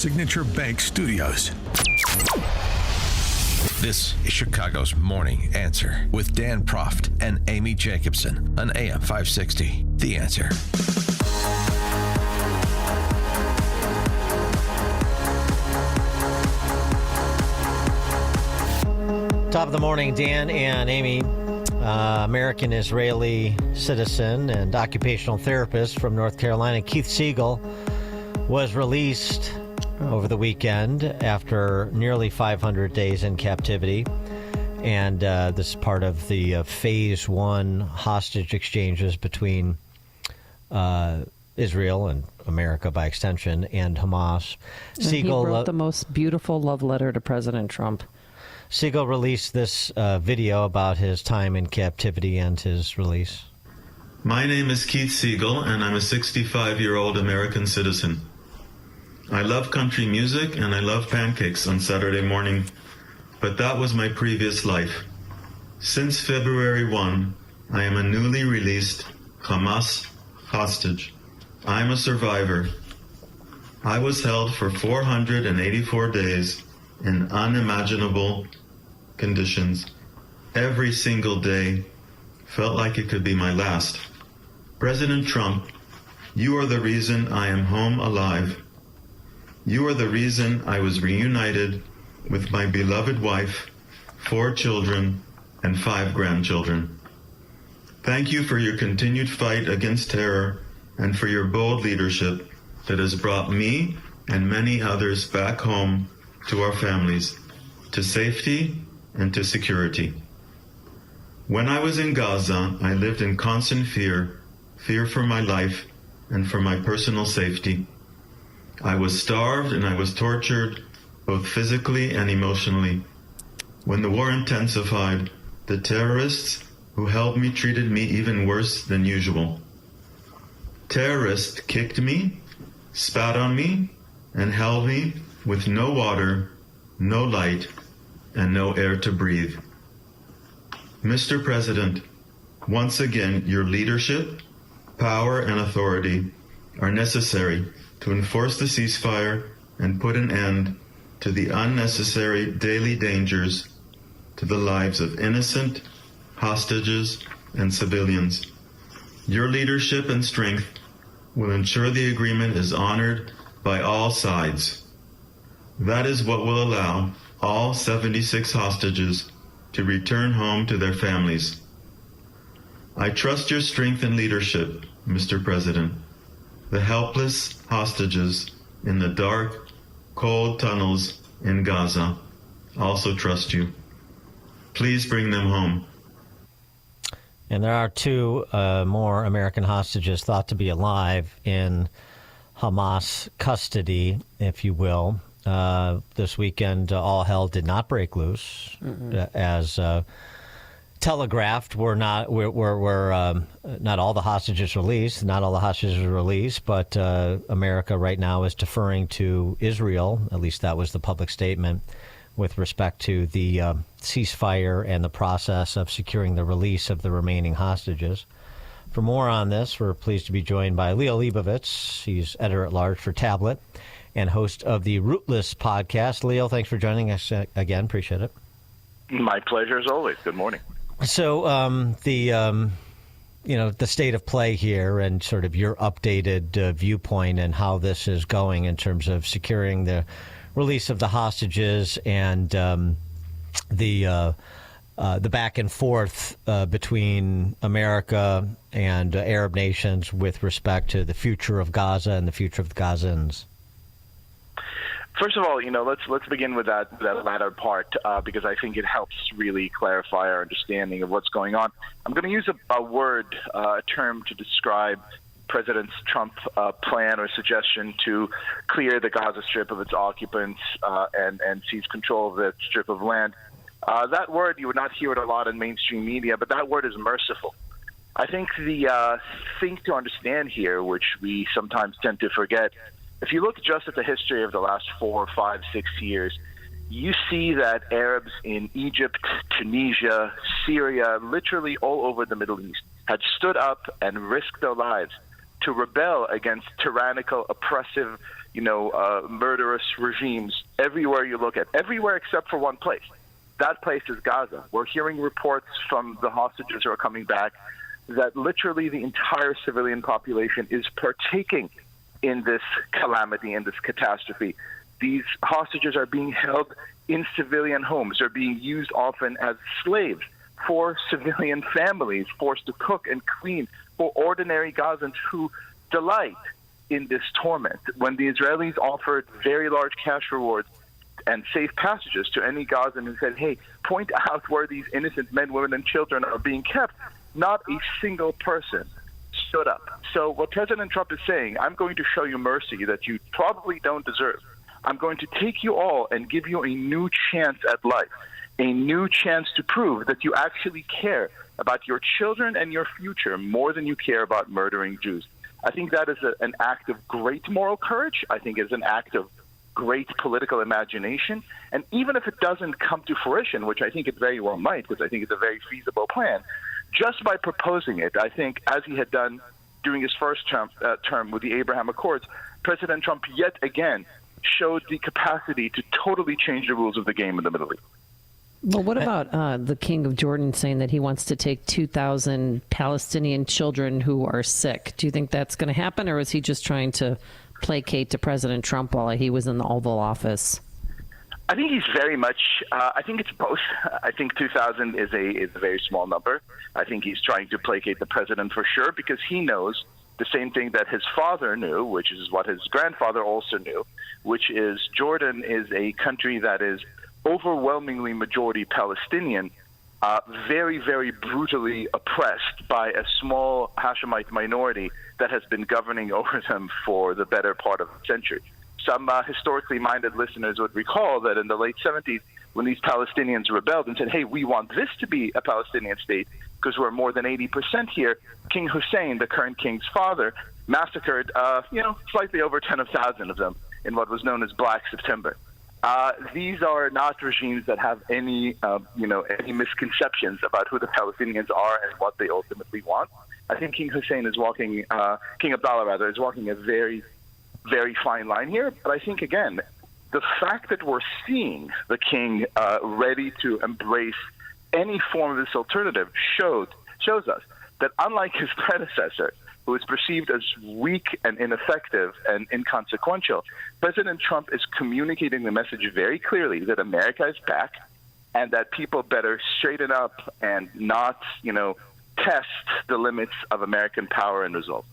Signature Bank Studios. This is Chicago's Morning Answer with Dan Proft and Amy Jacobson on AM 560. The Answer. Top of the morning, Dan and Amy. American-Israeli citizen and occupational therapist from North Carolina, Keith Siegel, was released over the weekend after nearly 500 days in captivity. And this is part of the Phase 1 hostage exchanges between Israel and America, by extension, and Hamas. And Siegel he wrote the most beautiful love letter to President Trump. Siegel released this video about his time in captivity and his release. My name is Keith Siegel, and I'm a 65-year-old American citizen. I love country music and I love pancakes on Saturday morning, but that was my previous life. Since February 1, I am a newly released Hamas hostage. I am a survivor. I was held for 484 days in unimaginable conditions. Every single day felt like it could be my last. President Trump, you are the reason I am home alive. You are the reason I was reunited with my beloved wife, 4 children, and 5 grandchildren. Thank you for your continued fight against terror and for your bold leadership that has brought me and many others back home to our families, to safety and to security. When I was in Gaza, I lived in constant fear for my life and for my personal safety. I was starved and I was tortured, both physically and emotionally. When the war intensified, the terrorists who held me treated me even worse than usual. Terrorists kicked me, spat on me, and held me with no water, no light, and no air to breathe. Mr. President, once again, your leadership, power, and authority are necessary to enforce the ceasefire and put an end to the unnecessary daily dangers to the lives of innocent hostages and civilians. Your leadership and strength will ensure the agreement is honored by all sides. That is what will allow all 76 hostages to return home to their families. I trust your strength and leadership, Mr. President. The helpless hostages in the dark, cold tunnels in Gaza also trust you. Please bring them home. And there are 2 more American hostages thought to be alive in Hamas custody, if you will. This weekend, all hell did not break loose, as telegraphed. We're not all the hostages released. Not all the hostages were released, but America right now is deferring to Israel. At least that was the public statement with respect to the ceasefire and the process of securing the release of the remaining hostages. For more on this, we're pleased to be joined by Liel Leibovitz. He's editor-at-large for Tablet and host of the Rootless podcast. Liel, thanks for joining us again. Appreciate it. My pleasure as always. Good morning. So the state of play here and sort of your updated viewpoint and how this is going in terms of securing the release of the hostages and the back and forth between America and Arab nations with respect to the future of Gaza and the future of the Gazans. First of all, let's begin with that latter part because I think it helps really clarify our understanding of what's going on. I'm going to use a term to describe President Trump's plan or suggestion to clear the Gaza Strip of its occupants and seize control of that strip of land. That word, you would not hear it a lot in mainstream media, but that word is merciful. I think the thing to understand here, which we sometimes tend to forget, if you look just at the history of the last 4, 5, 6 years, you see that Arabs in Egypt, Tunisia, Syria, literally all over the Middle East, had stood up and risked their lives to rebel against tyrannical, oppressive murderous regimes everywhere you look at, everywhere except for one place. That place is Gaza. We're hearing reports from the hostages who are coming back that literally the entire civilian population is partaking in this calamity, in this catastrophe. These hostages are being held in civilian homes. They're being used often as slaves for civilian families, forced to cook and clean for ordinary Gazans who delight in this torment. When the Israelis offered very large cash rewards and safe passages to any Gazan who said, hey, point out where these innocent men, women, and children are being kept, not a single person stood up. So what President Trump is saying, I'm going to show you mercy that you probably don't deserve. I'm going to take you all and give you a new chance at life, a new chance to prove that you actually care about your children and your future more than you care about murdering Jews. I think that is an act of great moral courage. I think it's an act of great political imagination. And even if it doesn't come to fruition, which I think it very well might, because I think it's a very feasible plan, just by proposing it, I think, as he had done during his first term with the Abraham Accords, President Trump yet again showed the capacity to totally change the rules of the game in the Middle East. Well, what about the King of Jordan saying that he wants to take 2,000 Palestinian children who are sick? Do you think that's going to happen, or is he just trying to placate to President Trump while he was in the Oval Office? I think he's very much, I think it's both. I think 2,000 is a very small number. I think he's trying to placate the president for sure, because he knows the same thing that his father knew, which is what his grandfather also knew, which is Jordan is a country that is overwhelmingly majority Palestinian, very, very brutally oppressed by a small Hashemite minority that has been governing over them for the better part of a century. Some historically minded listeners would recall that in the late 70s, when these Palestinians rebelled and said, hey, we want this to be a Palestinian state because we're more than 80% here, King Hussein, the current king's father, massacred, slightly over 10,000 of them in what was known as Black September. These are not regimes that have any misconceptions about who the Palestinians are and what they ultimately want. I think King Hussein is walking, King Abdullah is walking a very, very fine line here. But I think, again, the fact that we're seeing the king ready to embrace any form of this alternative shows us that unlike his predecessor, who is perceived as weak and ineffective and inconsequential, President Trump is communicating the message very clearly that America is back and that people better straighten up and not, test the limits of American power and resolve.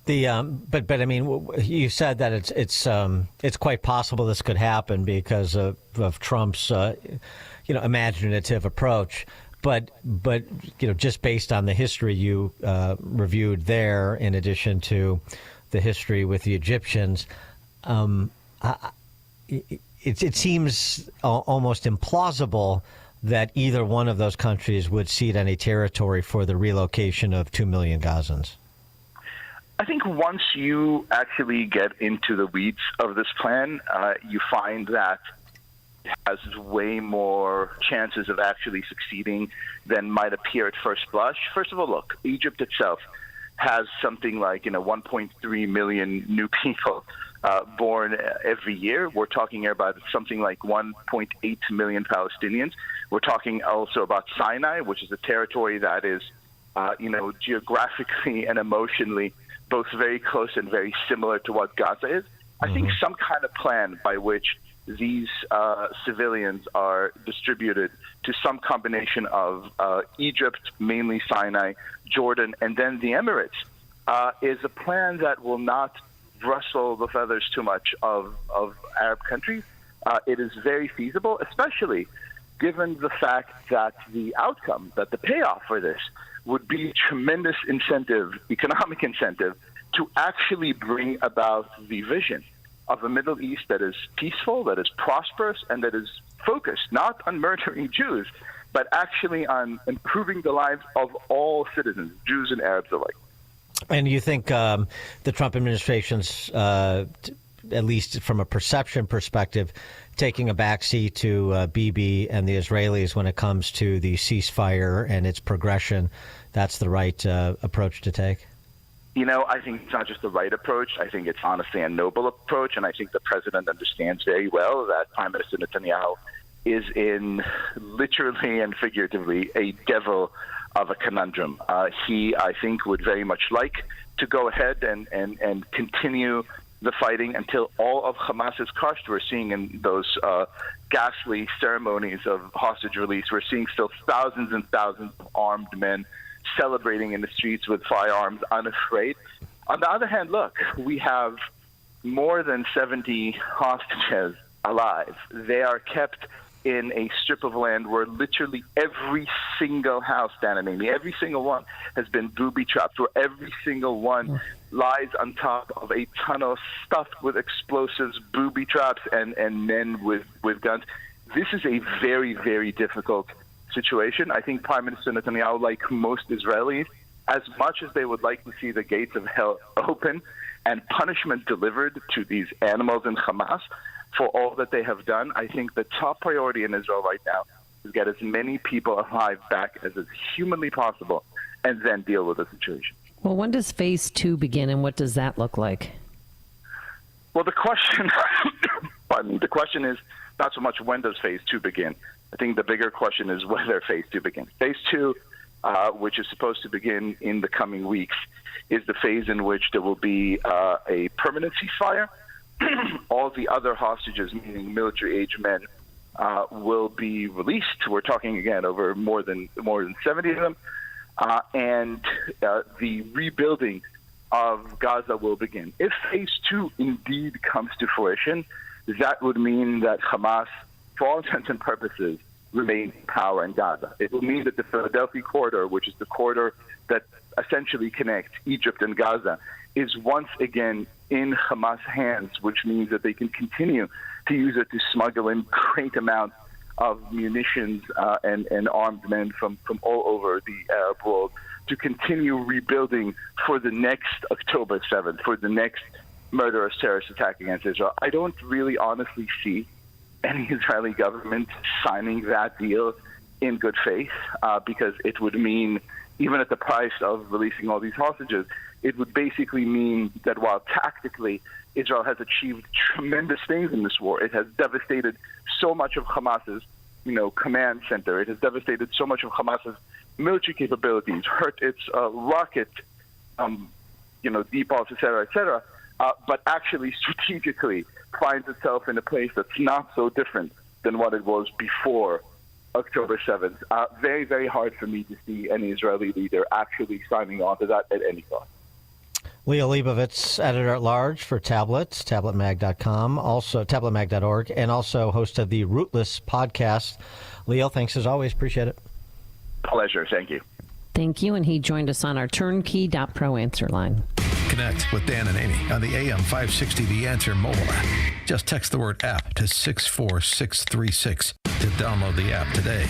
But I mean, you said that it's quite possible this could happen because of Trump's imaginative approach. But just based on the history you reviewed there, in addition to the history with the Egyptians, it seems almost implausible that either one of those countries would cede any territory for the relocation of 2 million Gazans. I think once you actually get into the weeds of this plan, you find that it has way more chances of actually succeeding than might appear at first blush. First of all, look, Egypt itself has something like 1.3 million new people born every year. We're talking about something like 1.8 million Palestinians. We're talking also about Sinai, which is a territory that is, geographically and emotionally both very close and very similar to what Gaza is. I think some kind of plan by which these civilians are distributed to some combination of Egypt, mainly Sinai, Jordan, and then the Emirates is a plan that will not rustle the feathers too much of Arab countries. It is very feasible, especially given the fact that the outcome, that the payoff for this would be tremendous incentive, economic incentive, to actually bring about the vision of a Middle East that is peaceful, that is prosperous, and that is focused not on murdering Jews, but actually on improving the lives of all citizens, Jews and Arabs alike. And you think the Trump administration's, at least from a perception perspective, taking a backseat to Bibi and the Israelis when it comes to the ceasefire and its progression, that's the right approach to take? I think it's not just the right approach. I think it's honestly a noble approach, and I think the president understands very well that Prime Minister Netanyahu is in literally and figuratively a devil of a conundrum. He, I think, would very much like to go ahead and continue the fighting until all of Hamas is crushed. We're seeing in those ghastly ceremonies of hostage release, we're seeing still thousands and thousands of armed men celebrating in the streets with firearms, unafraid. On the other hand, look, we have more than 70 hostages alive. They are kept in a strip of land where literally every single house, Dan and Amy, every single one has been booby-trapped, where every single one lies on top of a tunnel stuffed with explosives, booby traps, and men with guns. This is a very, very difficult situation. I think Prime Minister Netanyahu, like most Israelis, as much as they would like to see the gates of hell open and punishment delivered to these animals in Hamas for all that they have done, I think the top priority in Israel right now is get as many people alive back as is humanly possible and then deal with the situation. Well, when does phase 2 begin, and what does that look like? Well, the question, the question is not so much when does phase 2 begin. I think the bigger question is whether phase 2 begins. Phase 2, which is supposed to begin in the coming weeks, is the phase in which there will be a permanent ceasefire. All the other hostages, meaning military-age men, will be released. We're talking again over more than 70 of them, and the rebuilding of Gaza will begin. If phase 2 indeed comes to fruition, that would mean that Hamas, for all intents and purposes, remains in power in Gaza. It will mean that the Philadelphia corridor, which is the corridor that essentially connects Egypt and Gaza, is once again in Hamas' hands, which means that they can continue to use it to smuggle in great amounts of munitions and armed men from all over the Arab world to continue rebuilding for the next October 7th, for the next murderous terrorist attack against Israel. I don't really honestly see any Israeli government signing that deal in good faith, because it would mean, even at the price of releasing all these hostages, it would basically mean that while tactically Israel has achieved tremendous things in this war, it has devastated so much of Hamas's, command center. It has devastated so much of Hamas's military capabilities, hurt its rocket, depots, et cetera, but actually strategically finds itself in a place that's not so different than what it was before October 7th. Very, very hard for me to see any Israeli leader actually signing on to that at any cost. Liel Leibovitz, editor-at-large for Tablets, tabletmag.com, also tabletmag.org, and also host of the Rootless podcast. Liel, thanks as always. Appreciate it. Pleasure. Thank you. Thank you. And he joined us on our turnkey.pro answer line. Connect with Dan and Amy on the AM 560 The Answer mobile app. Just text the word app to 64636 to download the app today.